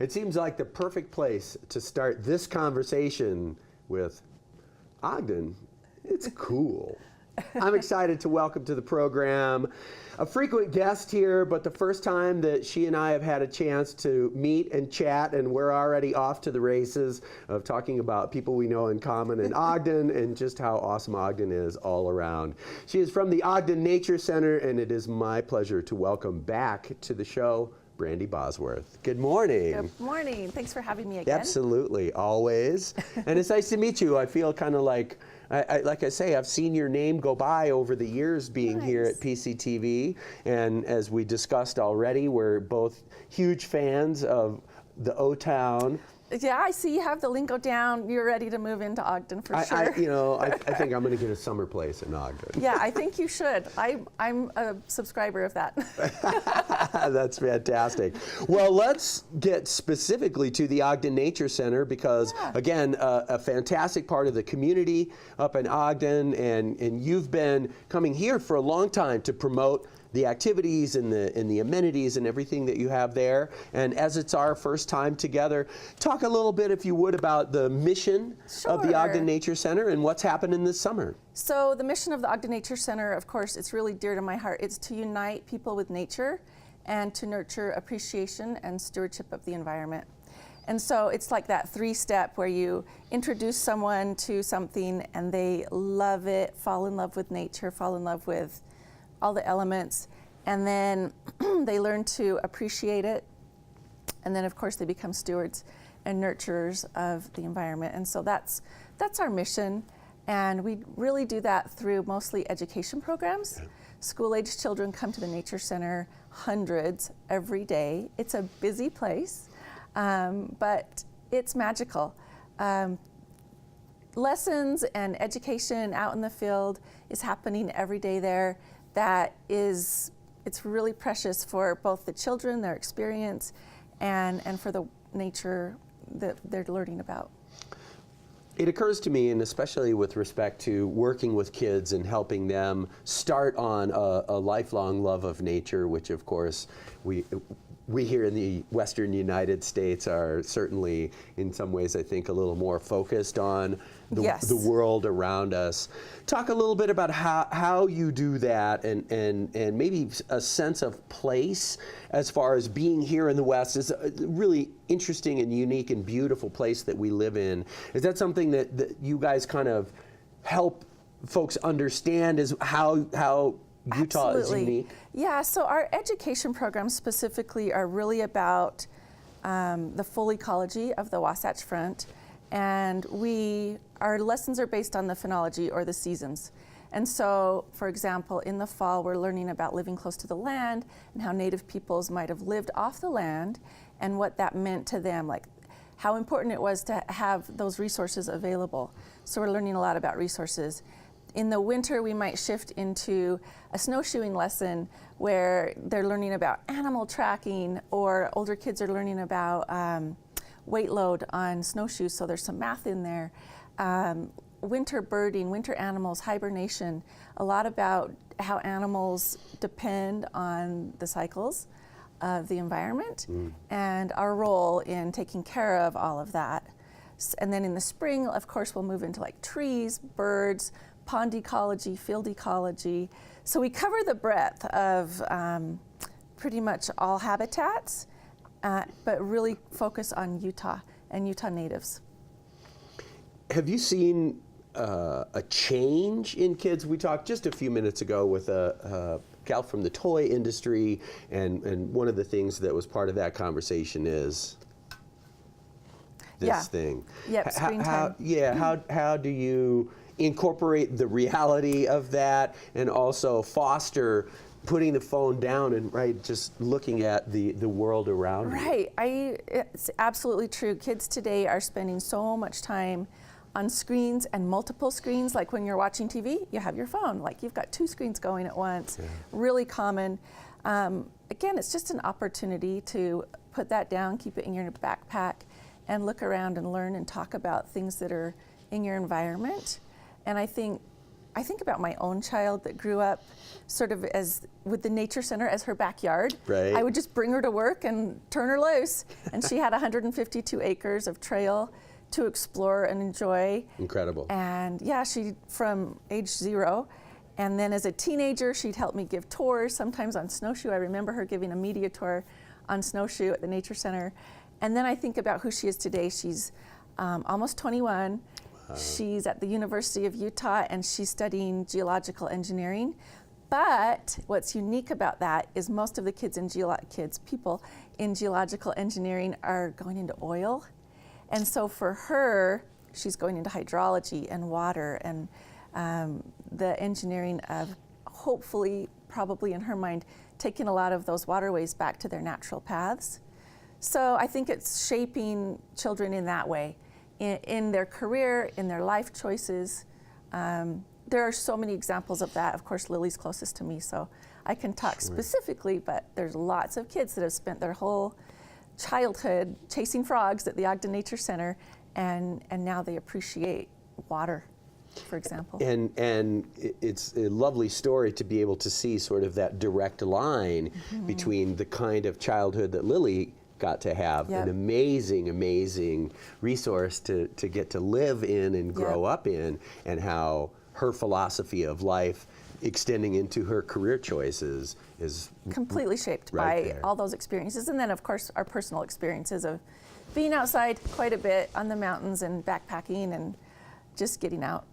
It seems like the perfect place to start this conversation with Ogden. It's cool. I'm excited to welcome to the program a frequent guest here, but the first time that she and I have had a chance to meet and chat, and we're already off to the races of talking about people we know in common in Ogden and just how awesome Ogden is all around. She is from the Ogden Nature Center, and it is my pleasure to welcome back to the show Brandi Bosworth. Good morning. Good morning. Thanks for having me again. Absolutely, always. And it's nice to meet you. I feel kind of like, like I say, I've seen your name go by over the years being here at PCTV. And as we discussed already, we're both huge fans of the O-Town. Yeah, I see you have the lingo down. You're ready to move into Ogden for sure. I think I'm going to get a summer place in Ogden. Yeah, I think you should. I'm a subscriber of that. That's fantastic. Well, let's get specifically to the Ogden Nature Center because, again, a fantastic part of the community up in Ogden, and you've been coming here for a long time to promote the activities and the amenities and everything that you have there. And as it's our first time together, talk a little bit, if you would, about the mission of the Ogden Nature Center and what's happening this summer. So the mission of the Ogden Nature Center, of course, it's really dear to my heart. It's to unite people with nature and to nurture appreciation and stewardship of the environment. And so it's like that three-step where you introduce someone to something and they love it, fall in love with nature, fall in love with all the elements, and then they learn to appreciate it, and then of course they become stewards and nurturers of the environment. And so that's our mission, and we really do that through mostly education programs. School-age children come to the Nature Center, hundreds every day. It's a busy place, but it's magical. Lessons and education out in the field is happening every day there. It's really precious for both the children, their experience, and for the nature that they're learning about. It occurs to me, and especially with respect to working with kids and helping them start on a lifelong love of nature, which of course we here in the Western United States are certainly, in some ways, I think, a little more focused on the world around us. Talk a little bit about how you do that and maybe a sense of place as far as being here in the West is a really interesting and unique and beautiful place that we live in. Is that something that you guys kind of help folks understand is how Utah is unique? Yeah, so our education programs specifically are really about the full ecology of the Wasatch Front, and our lessons are based on the phenology or the seasons. And so, for example, in the fall we're learning about living close to the land and how native peoples might have lived off the land and what that meant to them, like how important it was to have those resources available. So we're learning a lot about resources. In the winter, we might shift into a snowshoeing lesson where they're learning about animal tracking, or older kids are learning about weight load on snowshoes, so there's some math in there. Winter birding, winter animals, hibernation, a lot about how animals depend on the cycles of the environment and our role in taking care of all of that. And then in the spring, of course, we'll move into like trees, birds, pond ecology, field ecology. So we cover the breadth of pretty much all habitats, but really focus on Utah and Utah natives. Have you seen a change in kids? We talked just a few minutes ago with a gal from the toy industry, and one of the things that was part of that conversation is this thing. Yep, screen time. How do you incorporate the reality of that and also foster putting the phone down and just looking at the world around you? It's absolutely true. Kids today are spending so much time on screens and multiple screens. Like when you're watching TV, you have your phone. Like you've got two screens going at once. Yeah. Really common. Again, it's just an opportunity to put that down, keep it in your backpack, and look around and learn and talk about things that are in your environment. And I think I think about my own child that grew up sort of as with the Nature Center as her backyard. Right. I would just bring her to work and turn her loose. And she had 152 acres of trail to explore and enjoy. Incredible. And yeah, she, from age 0, and then as a teenager, she'd help me give tours, sometimes on snowshoe. I remember her giving a media tour on snowshoe at the Nature Center. And then I think about who she is today. She's almost 21. Wow. She's at the University of Utah, and she's studying geological engineering. But what's unique about that is most of the people in geological engineering are going into oil. And so for her, she's going into hydrology and water and the engineering of hopefully, probably in her mind, taking a lot of those waterways back to their natural paths. So I think it's shaping children in that way, in their career, in their life choices. There are so many examples of that. Of course, Lily's closest to me, so I can talk specifically, but there's lots of kids that have spent their whole childhood chasing frogs at the Ogden Nature Center, and now they appreciate water, for example. And it's a lovely story to be able to see sort of that direct line between the kind of childhood that Lily got to have, an amazing resource to get to live in and grow up in, and how her philosophy of life extending into her career choices is completely shaped right by there. all those experiences. And then of course our personal experiences of being outside quite a bit on the mountains and backpacking and just getting out.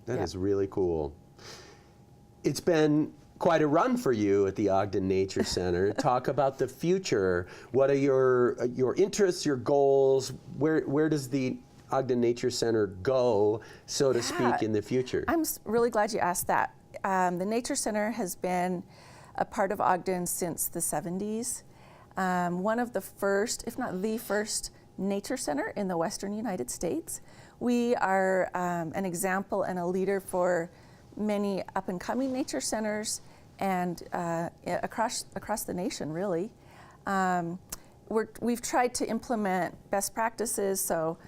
That is really cool. It's been quite a run for you at the Ogden Nature Center. Talk about the future. What are your interests, your goals? Where does the Ogden Nature Center go, so to speak, in the future? I'm really glad you asked that. The Nature Center has been a part of Ogden since the 70s. One of the first, if not the first, nature center in the Western United States. We are an example and a leader for many up-and-coming nature centers and across the nation, really. We've tried to implement best practices, so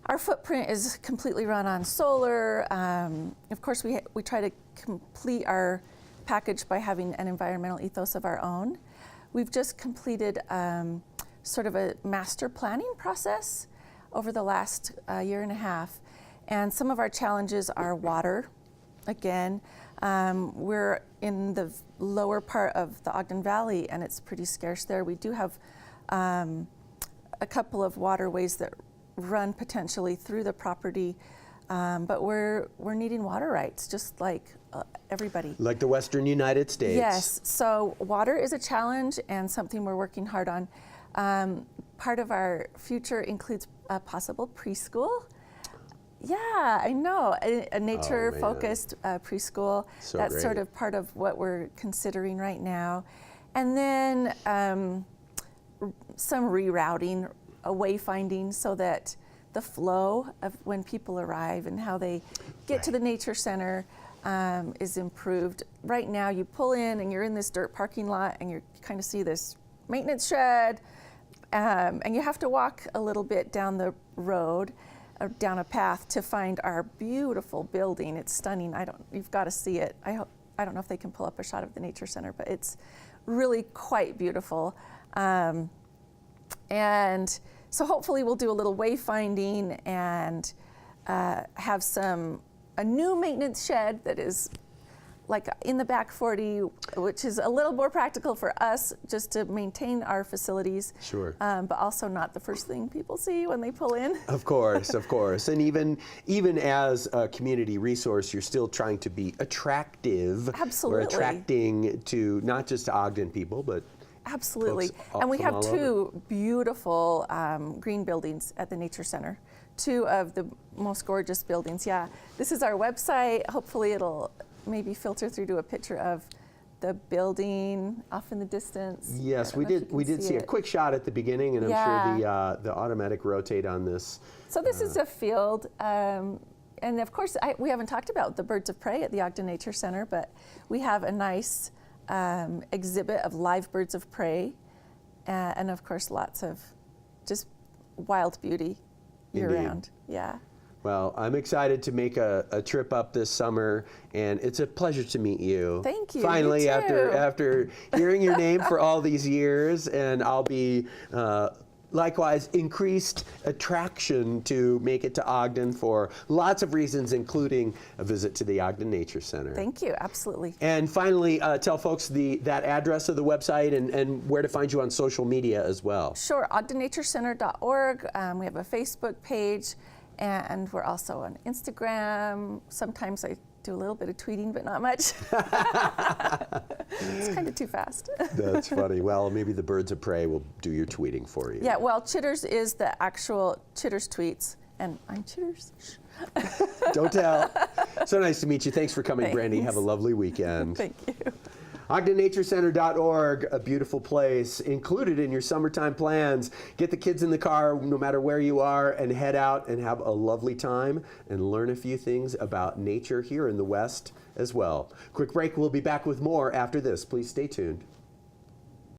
our footprint is completely run on solar. Of course, we try to complete our package by having an environmental ethos of our own. We've just completed sort of a master planning process over the last year and a half. And some of our challenges are water. Again, we're in the lower part of the Ogden Valley, and it's pretty scarce there. We do have a couple of waterways that run potentially through the property, but we're needing water rights, just like everybody. Like the Western United States. Yes, so water is a challenge and something we're working hard on. Part of our future includes a possible preschool. Yeah, I know, a nature-focused preschool. So That's great. sort of part of what we're considering right now. And then some rerouting, wayfinding, so that the flow of when people arrive and how they get to the Nature Center is improved. Right now, you pull in and you're in this dirt parking lot and you kind of see this maintenance shed, and you have to walk a little bit down the road, or down a path to find our beautiful building. It's stunning. You've got to see it. I don't know if they can pull up a shot of the Nature Center, but it's really quite beautiful. And so hopefully we'll do a little wayfinding and have a new maintenance shed that is like in the back 40, which is a little more practical for us just to maintain our facilities. Sure. But also not the first thing people see when they pull in. Of course, of course. And even as a community resource, you're still trying to be attractive. Absolutely. We're attracting to not just to Ogden people, but absolutely. And we have two beautiful green buildings at the Nature Center. Two of the most gorgeous buildings. Yeah, this is our website. Hopefully it'll maybe filter through to a picture of the building off in the distance. Yes, we did see a quick shot at the beginning, and I'm sure the automatic rotate on this. So this is a field, and of course we haven't talked about the birds of prey at the Ogden Nature Center, but we have a nice exhibit of live birds of prey, and of course lots of just wild beauty year-round. Yeah. Well, I'm excited to make a trip up this summer, and it's a pleasure to meet you. Thank you. Finally, You too. after hearing your name for all these years, and I'll be likewise increased attraction to make it to Ogden for lots of reasons, including a visit to the Ogden Nature Center. Thank you, absolutely. And finally, tell folks that address of the website and where to find you on social media as well. Sure, ogdennaturecenter.org. We have a Facebook page, and we're also on Instagram. Sometimes I do a little bit of tweeting, but not much. It's kind of too fast. That's funny. Well, maybe the birds of prey will do your tweeting for you. Yeah, well, Chitters is the actual Chitters tweets, and I'm Chitters. Don't tell. So nice to meet you. Thanks for coming, Brandi. Thanks. Have a lovely weekend. Thank you. OgdenNatureCenter.org, a beautiful place included in your summertime plans. Get the kids in the car no matter where you are and head out and have a lovely time and learn a few things about nature here in the West as well. Quick break. We'll be back with more after this. Please stay tuned.